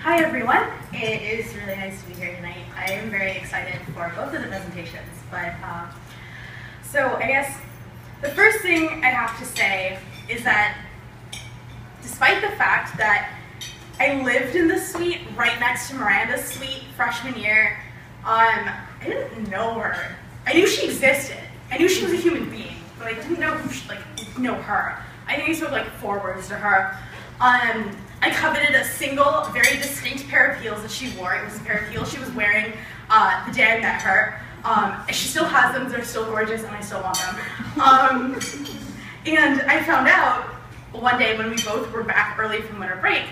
Hi everyone, it is really nice to be here tonight. I am very excited for both of the presentations, but so I guess the first thing I have to say is that despite the fact that I lived in the suite right next to Miranda's suite freshman year, I didn't know her. I knew she existed. I knew she was a human being, but I didn't know know her. I think I spoke like 4 words to her. I coveted a single, very distinct pair of heels that she wore. It was a pair of heels she was wearing the day I met her. She still has them, they're still gorgeous, and I still want them. And I found out one day when we both were back early from winter break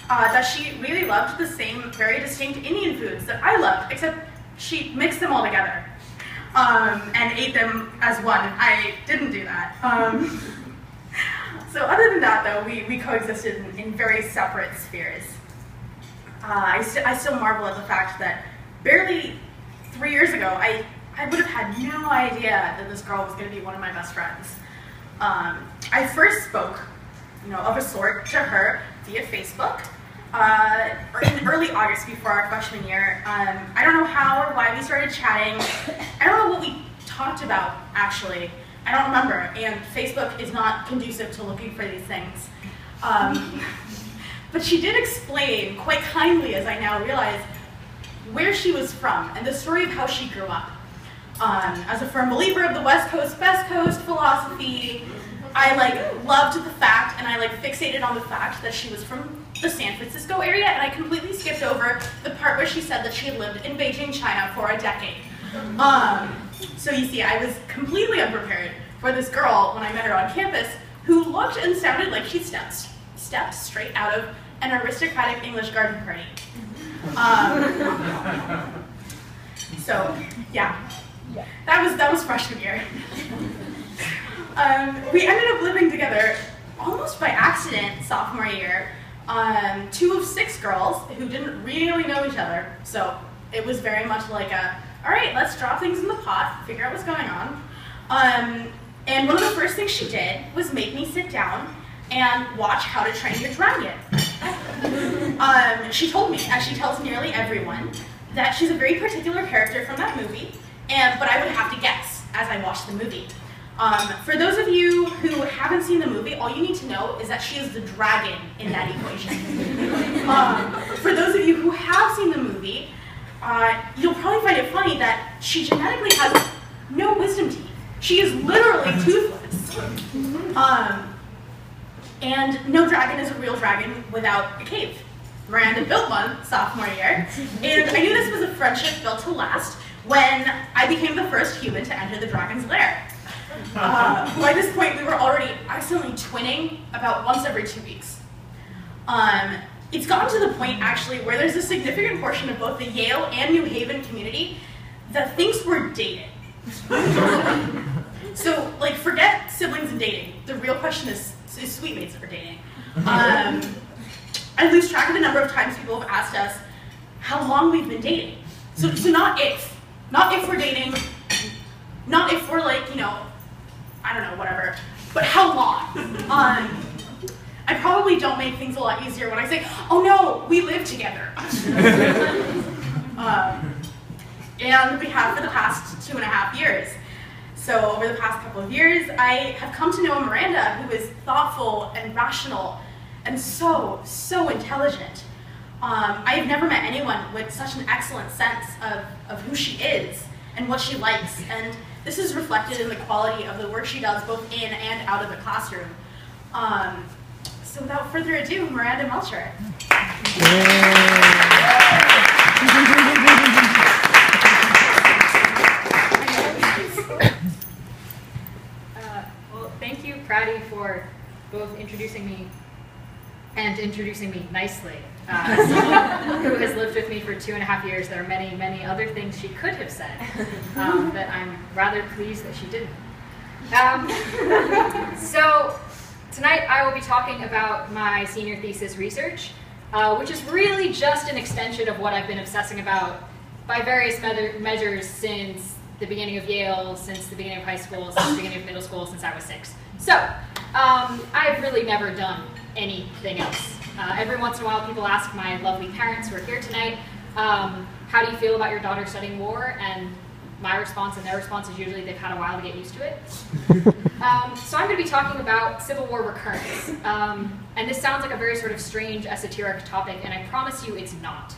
that she really loved the same very distinct Indian foods that I loved, except she mixed them all together and ate them as one. I didn't do that. So other than that, though, we coexisted in very separate spheres. I still marvel at the fact that barely 3 years ago, I would have had no idea that this girl was going to be one of my best friends. I first spoke, of a sort to her via Facebook in early August before our freshman year. I don't know how or why we started chatting. I don't know what we talked about, actually. I don't remember, and Facebook is not conducive to looking for these things. But she did explain, quite kindly as I now realize, where she was from and the story of how she grew up. As a firm believer of the West Coast, Best Coast philosophy, I loved the fact, and I fixated on the fact that she was from the San Francisco area, and I completely skipped over the part where she said that she had lived in Beijing, China for a decade. So you see, I was completely unprepared for this girl when I met her on campus, who looked and sounded like she stepped straight out of an aristocratic English garden party. So yeah, that was freshman year. We ended up living together almost by accident sophomore year. 2 of 6 girls who didn't really know each other, so it was very much like all right, let's drop things in the pot, figure out what's going on. And one of the first things she did was make me sit down and watch How to Train Your Dragon. She told me, as she tells nearly everyone, that she's a very particular character from that movie, but I would have to guess as I watched the movie. For those of you who haven't seen the movie, all you need to know is that she is the dragon in that equation. For those of you who have seen the movie, you'll probably find it funny that she genetically has no wisdom teeth. She is literally toothless. And no dragon is a real dragon without a cave. Miranda built one sophomore year, and I knew this was a friendship built to last when I became the first human to enter the dragon's lair. By this point, we were already accidentally twinning about once every 2 weeks. It's gotten to the point, actually, where there's a significant portion of both the Yale and New Haven community that thinks we're dating. So, forget siblings and dating. The real question is suite mates that we're dating. I lose track of the number of times people have asked us how long we've been dating. So not if we're dating, not if we're I don't know, whatever, but how long? I probably don't make things a lot easier when I say, oh no, we live together. And we have for the past 2.5 years. So over the past couple of years, I have come to know Miranda, who is thoughtful and rational and so intelligent. I have never met anyone with such an excellent sense of who she is and what she likes. And this is reflected in the quality of the work she does both in and out of the classroom. So without further ado, Miranda Melcher. Well, thank you, Pratty, for both introducing me and introducing me nicely. Someone who has lived with me for 2.5 years, there are many, many other things she could have said that I'm rather pleased that she didn't. So tonight I will be talking about my senior thesis research, which is really just an extension of what I've been obsessing about by various measures since the beginning of Yale, since the beginning of high school, since the beginning of middle school, since I was 6. So I've really never done anything else. Every once in a while, people ask my lovely parents who are here tonight, how do you feel about your daughter studying war? And my response and their response is usually they've had a while to get used to it. So I'm going to be talking about Civil War recurrence. And this sounds like a very sort of strange, esoteric topic, and I promise you it's not.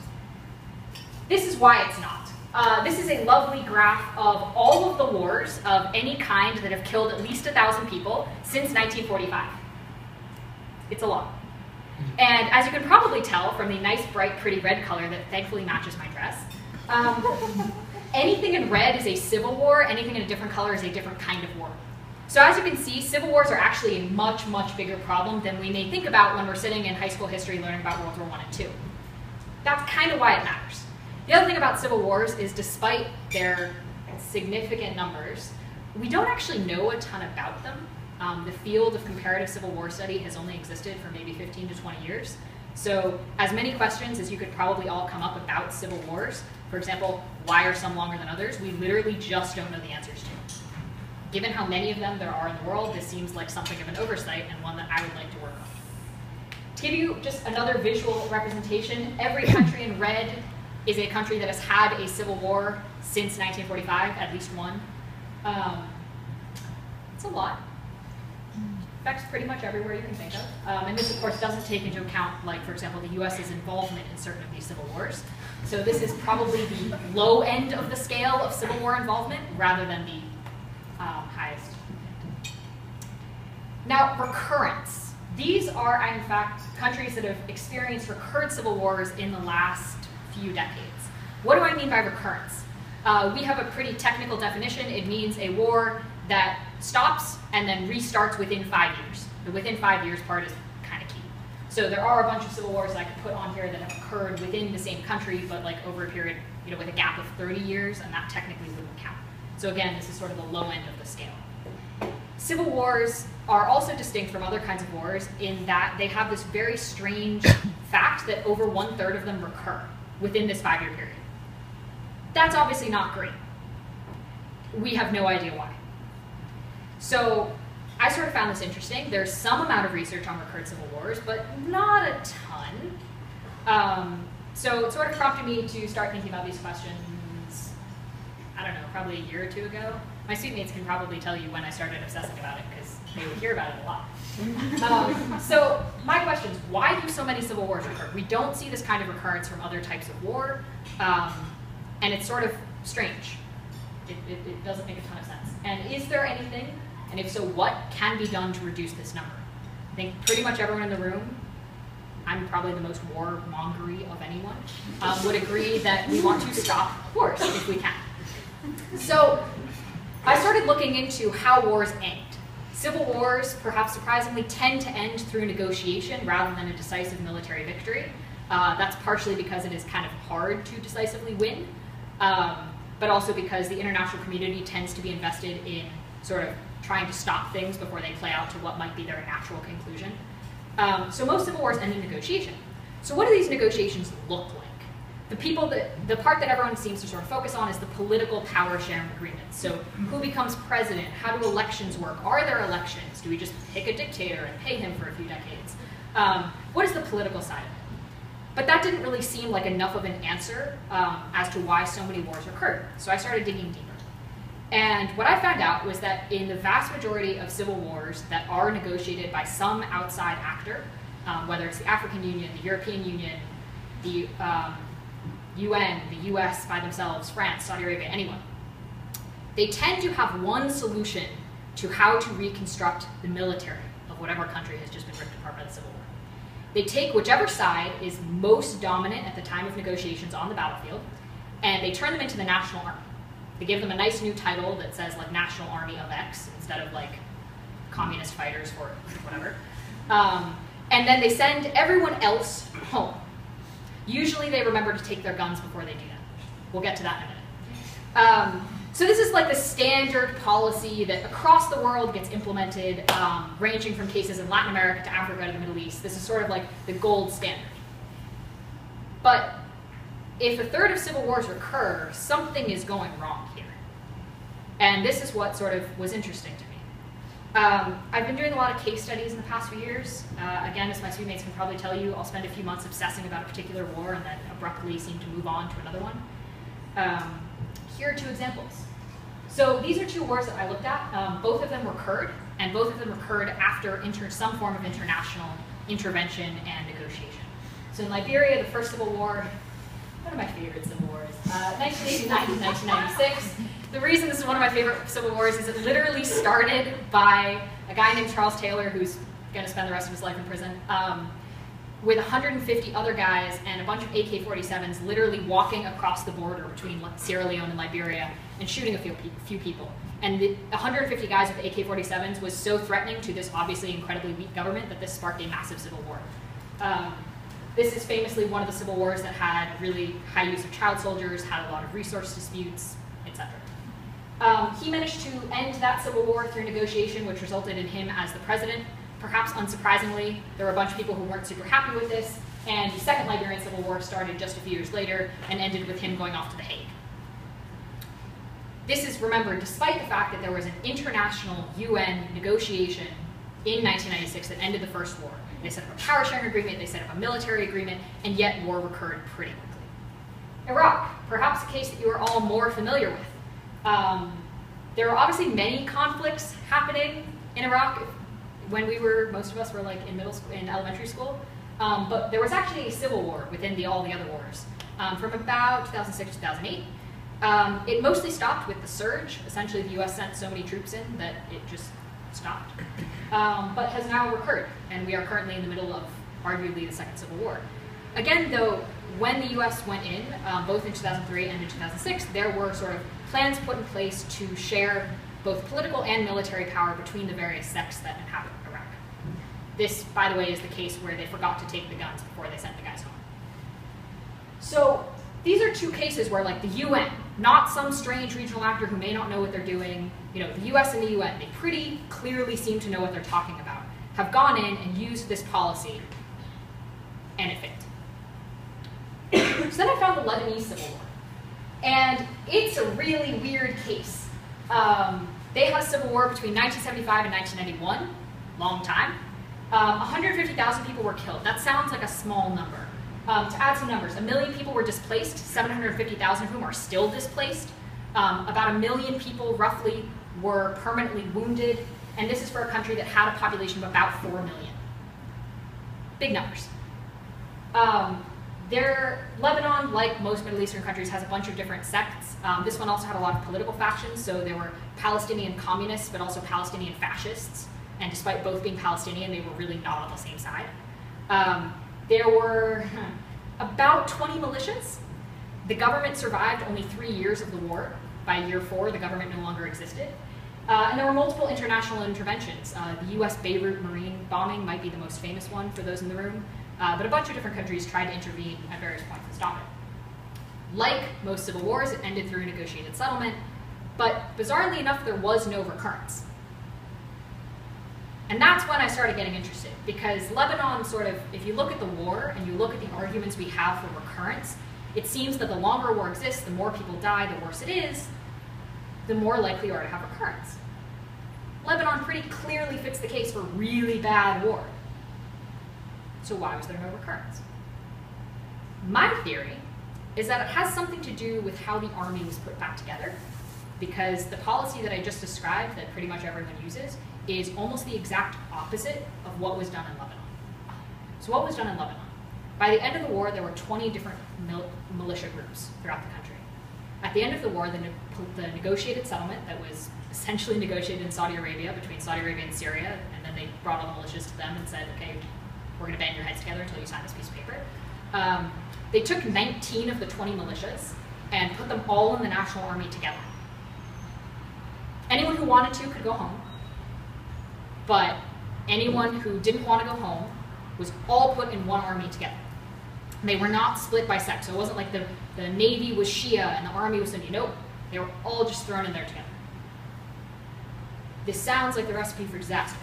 This is why it's not. This is a lovely graph of all of the wars of any kind that have killed at least 1,000 people since 1945. It's a lot. And as you can probably tell from the nice, bright, pretty red color that thankfully matches my dress, anything in red is a civil war, anything in a different color is a different kind of war. So as you can see, civil wars are actually a much, much bigger problem than we may think about when we're sitting in high school history learning about World War I and II. That's kind of why it matters. The other thing about civil wars is despite their significant numbers, we don't actually know a ton about them. The field of comparative civil war study has only existed for maybe 15 to 20 years. So as many questions as you could probably all come up about civil wars, for example, why are some longer than others, we literally just don't know the answers to. Given how many of them there are in the world, this seems like something of an oversight and one that I would like to work on. To give you just another visual representation, every country in red is a country that has had a civil war since 1945, at least one. It's a lot. Affects pretty much everywhere you can think of. And this, of course, doesn't take into account, like, for example, the US's involvement in certain of these civil wars. So this is probably the low end of the scale of civil war involvement, rather than the highest. Now, recurrence. These are, in fact, countries that have experienced recurrent civil wars in the last few decades. What do I mean by recurrence? We have a pretty technical definition. It means a war that stops and then restarts within 5 years. The within 5 years part is kind of key. So there are a bunch of civil wars that I could put on here that have occurred within the same country, but like over a period, with a gap of 30 years, and that technically wouldn't count. So again, this is sort of the low end of the scale. Civil wars are also distinct from other kinds of wars in that they have this very strange fact that over 1/3 of them recur within this 5-year period. That's obviously not great. We have no idea why. So I sort of found this interesting. There's some amount of research on recurrent civil wars, but not a ton. So it sort of prompted me to start thinking about these questions, I don't know, probably a year or two ago. My studentmates can probably tell you when I started obsessing about it, because they would hear about it a lot. So my question is, why do so many civil wars occur? We don't see this kind of recurrence from other types of war, and it's sort of strange. It doesn't make a ton of sense. And is there anything, and if so, what can be done to reduce this number? I think pretty much everyone in the room, I'm probably the most warmongery of anyone, would agree that we want to stop wars if we can. So I started looking into how wars end. Civil wars, perhaps surprisingly, tend to end through negotiation rather than a decisive military victory. That's partially because it is kind of hard to decisively win, but also because the international community tends to be invested in sort of trying to stop things before they play out to what might be their natural conclusion. So most civil wars end in negotiation. So what do these negotiations look like? The part that everyone seems to sort of focus on is the political power sharing agreements. So who becomes president? How do elections work? Are there elections? Do we just pick a dictator and pay him for a few decades? What is the political side of it? But that didn't really seem like enough of an answer as to why so many wars occurred. So I started digging deeper. And what I found out was that in the vast majority of civil wars that are negotiated by some outside actor, whether it's the African Union, the European Union, the UN, the US by themselves, France, Saudi Arabia, anyone, they tend to have one solution to how to reconstruct the military of whatever country has just been ripped apart by the Civil War. They take whichever side is most dominant at the time of negotiations on the battlefield, and they turn them into the national army. They give them a nice new title that says like National Army of X instead of like communist fighters for whatever. And then they send everyone else home. Usually they remember to take their guns before they do that. We'll get to that in a minute. So this is like the standard policy that across the world gets implemented, ranging from cases in Latin America to Africa to the Middle East. This is sort of like the gold standard. But if a third of civil wars recur, something is going wrong here. And this is what sort of was interesting to me. I've been doing a lot of case studies in the past few years. Again, as my studentmates can probably tell you, I'll spend a few months obsessing about a particular war and then abruptly seem to move on to another one. Here are two examples. So these are two wars that I looked at. Both of them recurred, and both of them recurred after some form of international intervention and negotiation. So in Liberia, the first civil war, one of my favorite civil wars, 1989 to 1996. The reason this is one of my favorite civil wars is it literally started by a guy named Charles Taylor, who's going to spend the rest of his life in prison, with 150 other guys and a bunch of AK-47s literally walking across the border between Sierra Leone and Liberia and shooting a few people. And the 150 guys with AK-47s was so threatening to this obviously incredibly weak government that this sparked a massive civil war. This is famously one of the civil wars that had really high use of child soldiers, had a lot of resource disputes, etc. He managed to end that civil war through negotiation, which resulted in him as the president. Perhaps unsurprisingly, there were a bunch of people who weren't super happy with this, and the Second Liberian Civil War started just a few years later and ended with him going off to The Hague. This is, remember, despite the fact that there was an international UN negotiation in 1996 that ended the First War. They set up a power sharing agreement, they set up a military agreement, and yet war recurred pretty quickly. Iraq, perhaps a case that you are all more familiar with. There are obviously many conflicts happening in Iraq. When most of us were like in elementary school, but there was actually a civil war within all the other wars from about 2006 to 2008. It mostly stopped with the surge. Essentially, the US sent so many troops in that it just stopped, but has now recurred, and we are currently in the middle of arguably the second civil war. Again, though, when the US went in, both in 2003 and in 2006, there were sort of plans put in place to share both political and military power between the various sects that inhabit Iraq. This, by the way, is the case where they forgot to take the guns before they sent the guys home. So these are two cases where, like, the UN, not some strange regional actor who may not know what they're doing, the US and the UN, they pretty clearly seem to know what they're talking about, have gone in and used this policy, and it failed. So then I found the Lebanese Civil War. And it's a really weird case. They had a civil war between 1975 and 1991, long time. 150,000 people were killed. That sounds like a small number. To add some numbers, 1 million people were displaced, 750,000 of whom are still displaced. About 1 million people, roughly, were permanently wounded, and this is for a country that had a population of about 4 million. Big numbers. Lebanon, like most Middle Eastern countries, has a bunch of different sects. This one also had a lot of political factions, so there were Palestinian communists, but also Palestinian fascists. And despite both being Palestinian, they were really not on the same side. There were about 20 militias. The government survived only 3 years of the war. By year 4, the government no longer existed. And there were multiple international interventions. The US Beirut Marine bombing might be the most famous one for those in the room. But a bunch of different countries tried to intervene at various points and stop it. Like most civil wars, it ended through a negotiated settlement, but bizarrely enough, there was no recurrence. And that's when I started getting interested, because Lebanon sort of, if you look at the war and you look at the arguments we have for recurrence, it seems that the longer a war exists, the more people die, the worse it is, the more likely you are to have recurrence. Lebanon pretty clearly fits the case for really bad war. So why was there no recurrence? My theory is that it has something to do with how the army was put back together, because the policy that I just described that pretty much everyone uses is almost the exact opposite of what was done in Lebanon. So what was done in Lebanon? By the end of the war, there were 20 different militia groups throughout the country. At the end of the war, the negotiated settlement that was essentially negotiated in Saudi Arabia between Saudi Arabia and Syria, and then they brought all the militias to them and said, okay, we're going to bang your heads together until you sign this piece of paper. They took 19 of the 20 militias and put them all in the National Army together. Anyone who wanted to could go home, but anyone who didn't want to go home was all put in one army together. They were not split by sect, so it wasn't like the Navy was Shia and the Army was Sunni. Nope, they were all just thrown in there together. This sounds like the recipe for disaster,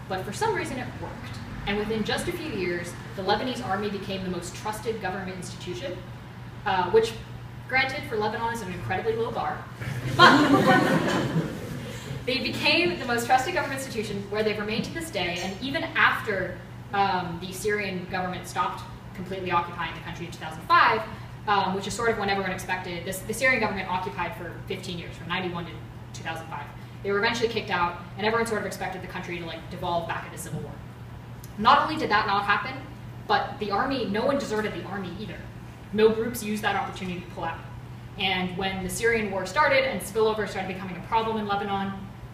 but for some reason it worked. And within just a few years, the Lebanese army became the most trusted government institution, which, granted, for Lebanon is an incredibly low bar, but They became the most trusted government institution where they've remained to this day, and even after the Syrian government stopped completely occupying the country in 2005, which is sort of when everyone expected. The Syrian government occupied for 15 years, from 91 to 2005. They were eventually kicked out, and everyone sort of expected the country to like devolve back into civil war. Not only did that not happen, but the army, no one deserted the army either. No groups used that opportunity to pull out. And when the Syrian war started and spillover started becoming a problem in Lebanon,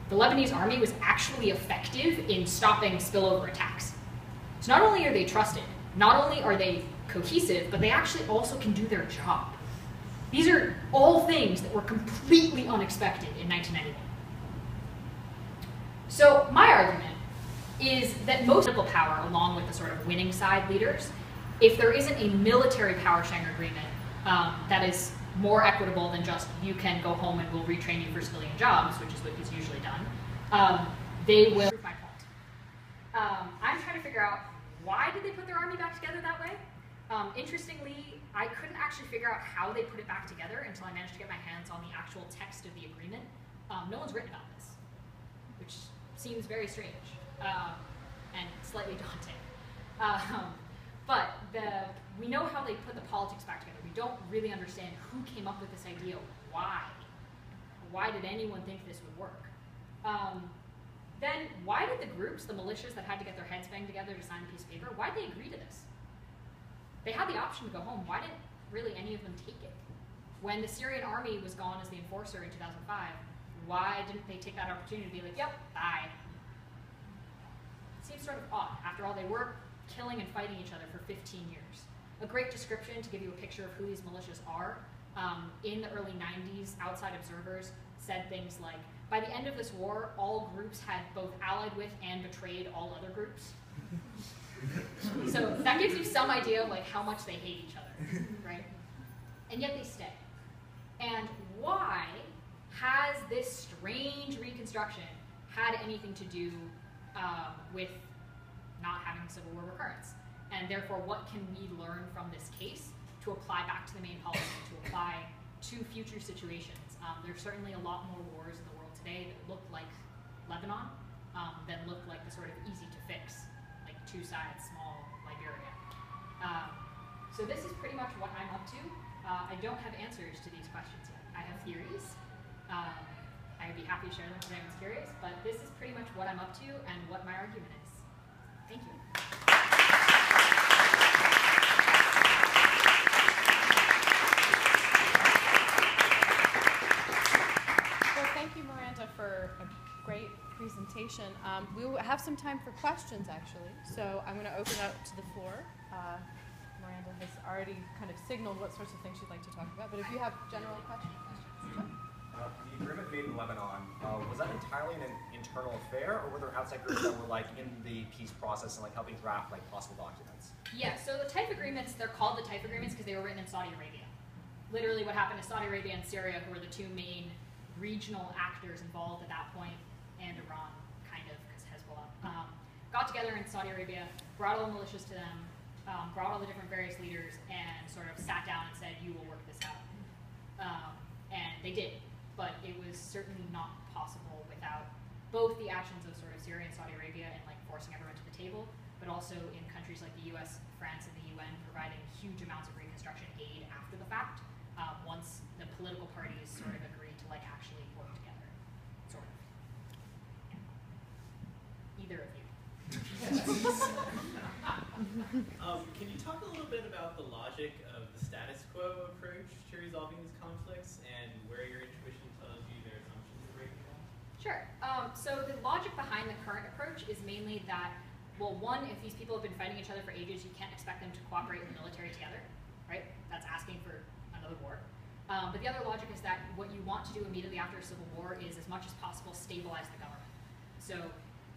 the Lebanese army was actually effective in stopping spillover attacks. So not only are they trusted, not only are they cohesive, but they actually also can do their job. These are all things that were completely unexpected in 1991. So my argument is that most political power, along with the sort of winning side leaders, if there isn't a military power sharing agreement that is more equitable than just you can go home and we'll retrain you for civilian jobs, which is what is usually done, they will prove my point. I'm trying to figure out why did they put their army back together that way? Interestingly, I couldn't actually figure out how they put it back together until I managed to get my hands on the actual text of the agreement. No one's written about this, which seems very strange and slightly daunting. But we know how they put the politics back together. We don't really understand who came up with this idea. Why? Why did anyone think this would work? Then why did the groups, the militias that had to get their heads banged together to sign a piece of paper, why did they agree to this? They had the option to go home. Why didn't really any of them take it? When the Syrian army was gone as the enforcer in 2005, why didn't they take that opportunity to be like, yep, bye? It seems sort of odd. After all, they were killing and fighting each other for 15 years. A great description to give you a picture of who these militias are. In the early 90s, outside observers said things like, by the end of this war, all groups had both allied with and betrayed all other groups. So that gives you some idea of like how much they hate each other, right? And yet they stay. And why has this strange reconstruction had anything to do with not having a civil war recurrence? And therefore, what can we learn from this case to apply back to the main policy, to apply to future situations? There's certainly a lot more wars in the world today that look like Lebanon, that look like the sort of easy to fix, like two sides, small Liberia. So this is pretty much what I'm up to. I don't have answers to these questions yet. I have theories. I'd be happy to share them if anyone's curious, but this is pretty much what I'm up to and what my argument is. Thank you. Well, thank you, Miranda, for a great presentation. We will have some time for questions, actually, so I'm going to open it up to the floor. Miranda has already kind of signaled what sorts of things she'd like to talk about, but if you have general questions. The agreement made in Lebanon, was that entirely an internal affair, or were there outside groups that were like in the peace process and like helping draft like possible documents? Yeah, so the type agreements, they're called the type agreements because they were written in Saudi Arabia. Literally what happened is Saudi Arabia and Syria, who were the two main regional actors involved at that point, and Iran, kind of, because Hezbollah, got together in Saudi Arabia, brought all the militias to them, brought all the different various leaders, and sort of sat down and said, you will work this out. And they did. But it was certainly not possible without both the actions of sort of Syria and Saudi Arabia and like forcing everyone to the table, but also in countries like the US, France, and the UN providing huge amounts of reconstruction aid after the fact, once the political parties sort of agreed to like actually work together, sort of. Yeah. Either of you. Can you talk a little bit about the logic of the status quo approach to resolving these conflicts and where your intuition tells you their assumptions are breaking down? Sure. So the logic behind the current approach is mainly that, well, one, if these people have been fighting each other for ages, you can't expect them to cooperate with the military together, right? That's asking for another war. But the other logic is that what you want to do immediately after a civil war is, as much as possible, stabilize the government. So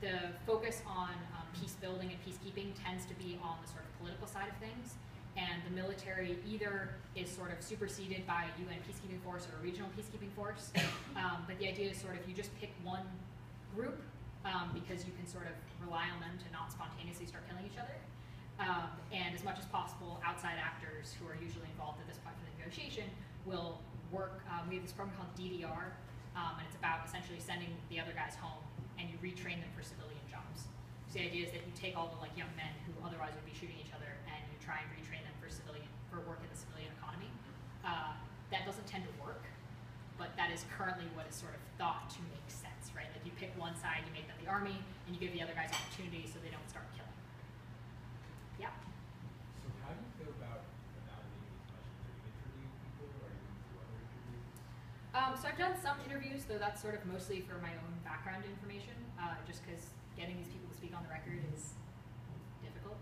the focus on peace building and peacekeeping tends to be on the sort of political side of things, and the military either is sort of superseded by a UN peacekeeping force or a regional peacekeeping force, but the idea is sort of you just pick one group because you can sort of rely on them to not spontaneously start killing each other, and as much as possible, outside actors who are usually involved at this point in the negotiation will work. We have this program called DDR, and it's about essentially sending the other guys home and you retrain them for civilian jobs. So the idea is that you take all the like young men who otherwise would be shooting each other and you try and retrain them for work in the civilian economy. That doesn't tend to work, but that is currently what is sort of thought to make sense, right? Like you pick one side, you make them the army, and you give the other guys opportunity so they don't start killing. Yeah. So how do you go about evaluating these questions? Are you interviewing people, or are you going through other interviews? So I've done some interviews, though that's sort of mostly for my own background information, just because getting these people to speak on the record is difficult.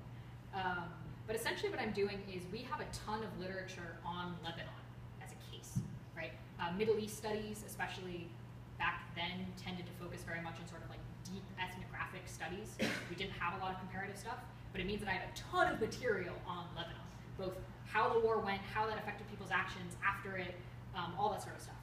But essentially what I'm doing is we have a ton of literature on Lebanon as a case, right? Middle East studies, especially back then, tended to focus very much on sort of like deep ethnographic studies. We didn't have a lot of comparative stuff, but it means that I have a ton of material on Lebanon, both how the war went, how that affected people's actions after it, all that sort of stuff.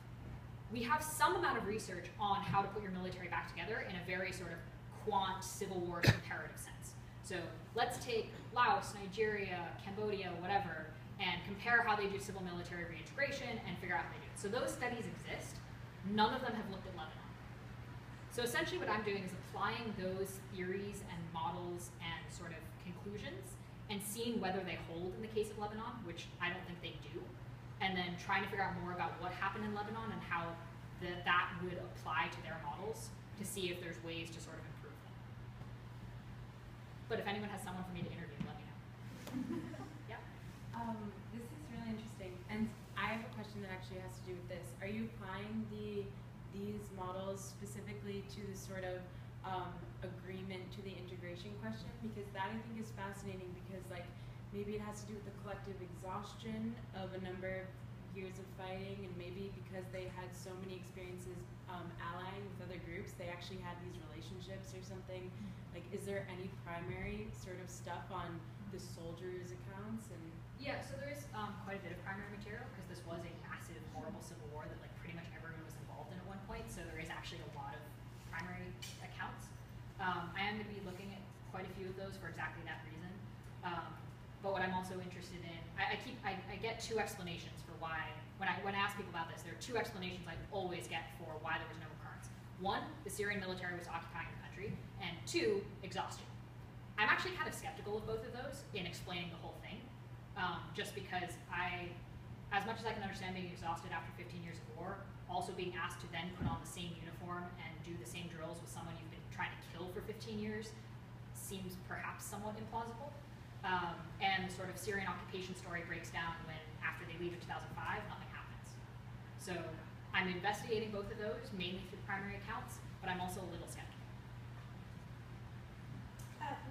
We have some amount of research on how to put your military back together in a very sort of quant Civil War comparative sense. So let's take Laos, Nigeria, Cambodia, whatever, and compare how they do civil military reintegration and figure out how they do it. So those studies exist. None of them have looked at Lebanon. So essentially what I'm doing is applying those theories and models and sort of conclusions and seeing whether they hold in the case of Lebanon, which I don't think they do, and then trying to figure out more about what happened in Lebanon and how that would apply to their models to see if there's ways to sort of improve them. But if anyone has someone for me to interview, let me know. Yeah. This is really interesting, and I have a question that actually has to do with this. Are you applying these models specifically to the sort of agreement to the integration question? Because that I think is fascinating, because like maybe it has to do with the collective exhaustion of a number of years of fighting, and maybe because they had so many experiences allying with other groups, they actually had these relationships or something. Like, is there any primary sort of stuff on the soldiers' accounts? And yeah, so there is quite a bit of primary material, because this was a massive, horrible civil war that like pretty much everyone was involved in at one point. So there is actually a lot of primary accounts. I am going to be looking at quite a few of those for exactly that reason. But what I'm also interested in, I get two explanations for why, when I ask people about this, there are two explanations I always get for why there was no recurrence. One, the Syrian military was occupying the country, and two, exhaustion. I'm actually kind of skeptical of both of those in explaining the whole thing, just because as much as I can understand being exhausted after 15 years of war, also being asked to then put on the same uniform and do the same drills with someone you've been trying to kill for 15 years seems perhaps somewhat implausible. And the sort of Syrian occupation story breaks down when, after they leave in 2005, nothing happens. So I'm investigating both of those, mainly through primary accounts, but I'm also a little skeptical.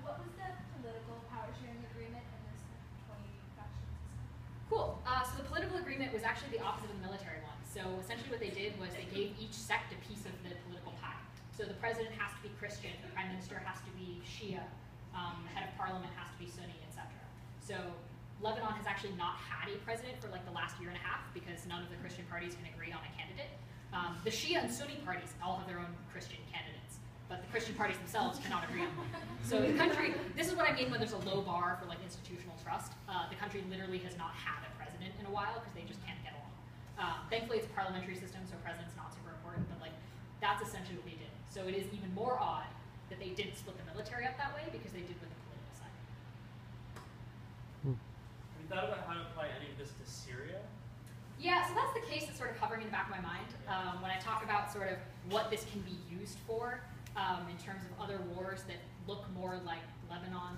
What was the political power sharing agreement in this 20 faction system? Cool. So the political agreement was actually the opposite of the military one. So essentially what they did was they gave each sect a piece of the political pie. So the president has to be Christian, the prime minister has to be Shia, the head of parliament has to be Sunni, etc. So Lebanon has actually not had a president for like the last year and a half because none of the Christian parties can agree on a candidate. The Shia and Sunni parties all have their own Christian candidates, but the Christian parties themselves cannot agree on one. So the country, this is what I mean when there's a low bar for like institutional trust. The country literally has not had a president in a while because they just can't get along. Thankfully it's a parliamentary system, so president's not super important, but like that's essentially what they did. So it is even more odd that they didn't split the military up that way because they did with the political side. Have you thought about how to apply any of this to Syria? Yeah, so that's the case that's sort of hovering in the back of my mind when I talk about sort of what this can be used for in terms of other wars that look more like Lebanon.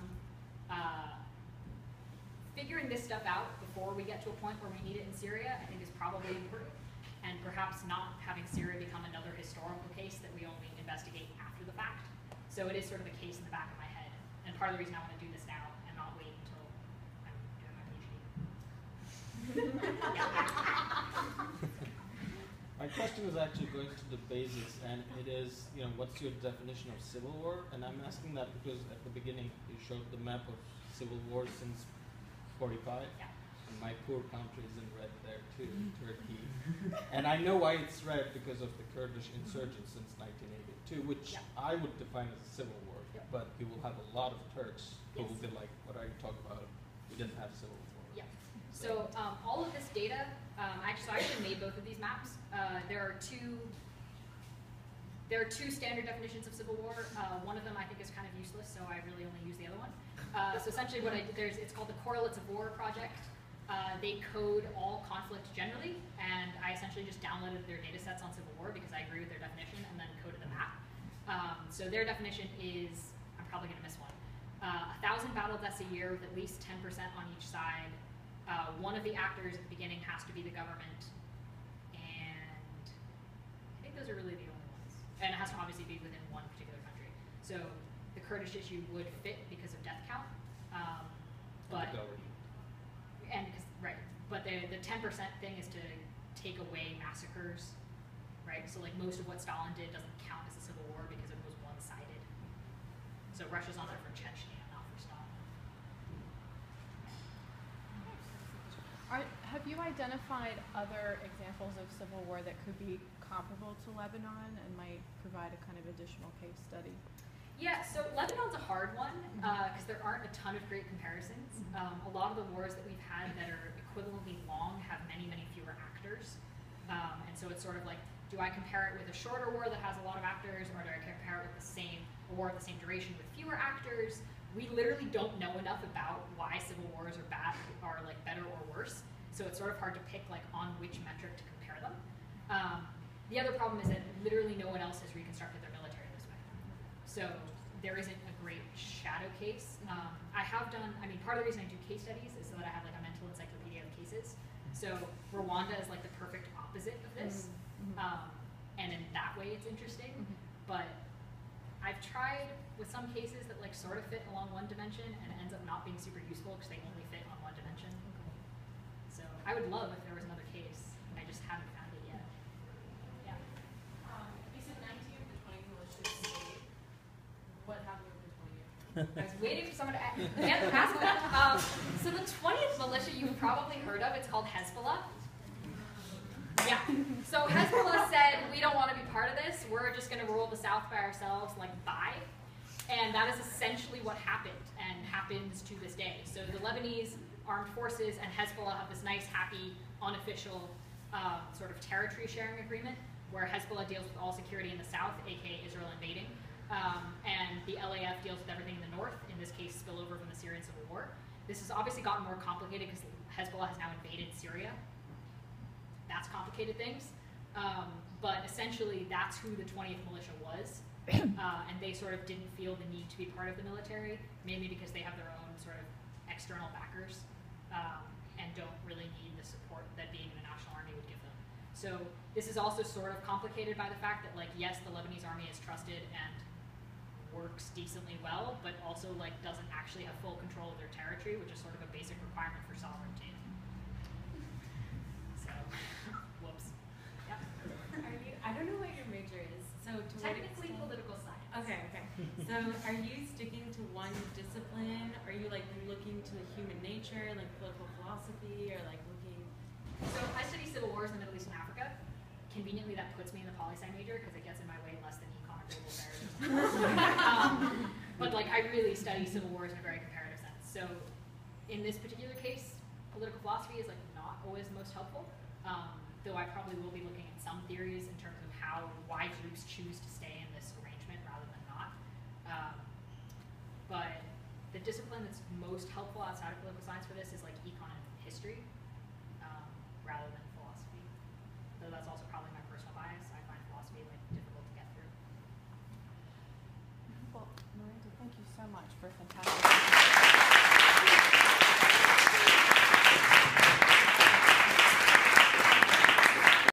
Figuring this stuff out before we get to a point where we need it in Syria, I think is probably important. And perhaps not having Syria become another historical case that we only investigate after the fact. So it is sort of a case in the back of my head. And part of the reason I want to do this now and not wait until I'm doing my PhD. My question is actually going to the basics, and it is, what's your definition of civil war? And I'm asking that because at the beginning you showed the map of civil war since 45. Yeah. And my poor country is in red there too, Turkey. And I know why it's red because of the Kurdish insurgents since 1982, which I would define as a civil war. But you will have a lot of Turks who will be like, what are you talking about? We didn't have civil war. Yeah. So all of this data, I actually made both of these maps. There are two There are two standard definitions of civil war. One of them I think is kind of useless, so I really only use the other one. So essentially what I did, it's called the Correlates of War Project. They code all conflict generally, and I essentially just downloaded their data sets on civil war because I agree with their definition, and then coded the map. So their definition is, I'm probably going to miss one, 1,000 battle deaths a year with at least 10% on each side. One of the actors at the beginning has to be the government, and I think those are really the only ones. And it has to obviously be within one particular country. So the Kurdish issue would fit because of death count, but the 10% thing is to take away massacres, right? So like most of what Stalin did doesn't count as a civil war because it was one-sided. So Russia's on there for Chechnya, not for Stalin. Have you identified other examples of civil war that could be comparable to Lebanon and might provide a kind of additional case study? Yeah, so Lebanon's a hard one because there aren't a ton of great comparisons. A lot of the wars that we've had that are equivalently long have many, many fewer actors. And so it's sort of like, do I compare it with a shorter war that has a lot of actors, or do I compare it with a war of the same duration with fewer actors? We literally don't know enough about why civil wars are like better or worse. So it's sort of hard to pick like on which metric to compare them. The other problem is that literally no one else has reconstructed their military this way. So there isn't a great shadow case. Part of the reason I do case studies is so that I have like a mental encyclopedia of cases. So Rwanda is like the perfect opposite of this. And in that way it's interesting. But I've tried with some cases that like sort of fit along one dimension and it ends up not being super useful because they only fit on one dimension. So I would love if there was another case. I just haven't found it yet. Yeah. You said 19 of the 20 militias stayed. What happened with the 20th? I was waiting for someone to ask that. So the 20th militia you've probably heard of, it's called Hezbollah. Yeah. So Hezbollah said, we don't want to be part of this. We're just going to rule the South by ourselves, like, bye. And that is essentially what happened and happens to this day. So the Lebanese armed forces and Hezbollah have this nice, happy, unofficial sort of territory sharing agreement where Hezbollah deals with all security in the south, aka Israel invading, and the LAF deals with everything in the north, in this case spillover from the Syrian civil war. This has obviously gotten more complicated because Hezbollah has now invaded Syria. That's complicated things. But essentially that's who the 20th militia was. And they sort of didn't feel the need to be part of the military, mainly because they have their own sort of external backers and don't really need the support that being in the National Army would give them. So this is also sort of complicated by the fact that, like, yes, the Lebanese army is trusted and works decently well, but also like doesn't actually have full control of their territory, which is sort of a basic requirement for sovereignty. So, whoops. Yep. I don't know what your major is. So to Technically political science. Okay. So are you sticking to one discipline? Are you like looking to human nature, like political philosophy, or like looking? So I study civil wars in the Middle East and Africa. Conveniently, that puts me in the poli-sci major because it gets in my way less than econ or global affairs. But like I really study civil wars in a very comparative sense. So in this particular case, political philosophy is like not always the most helpful. Though I probably will be looking at some theories in terms of why groups choose to stay in this arrangement rather than not. But the discipline that's most helpful outside of political science for this is like econ and history.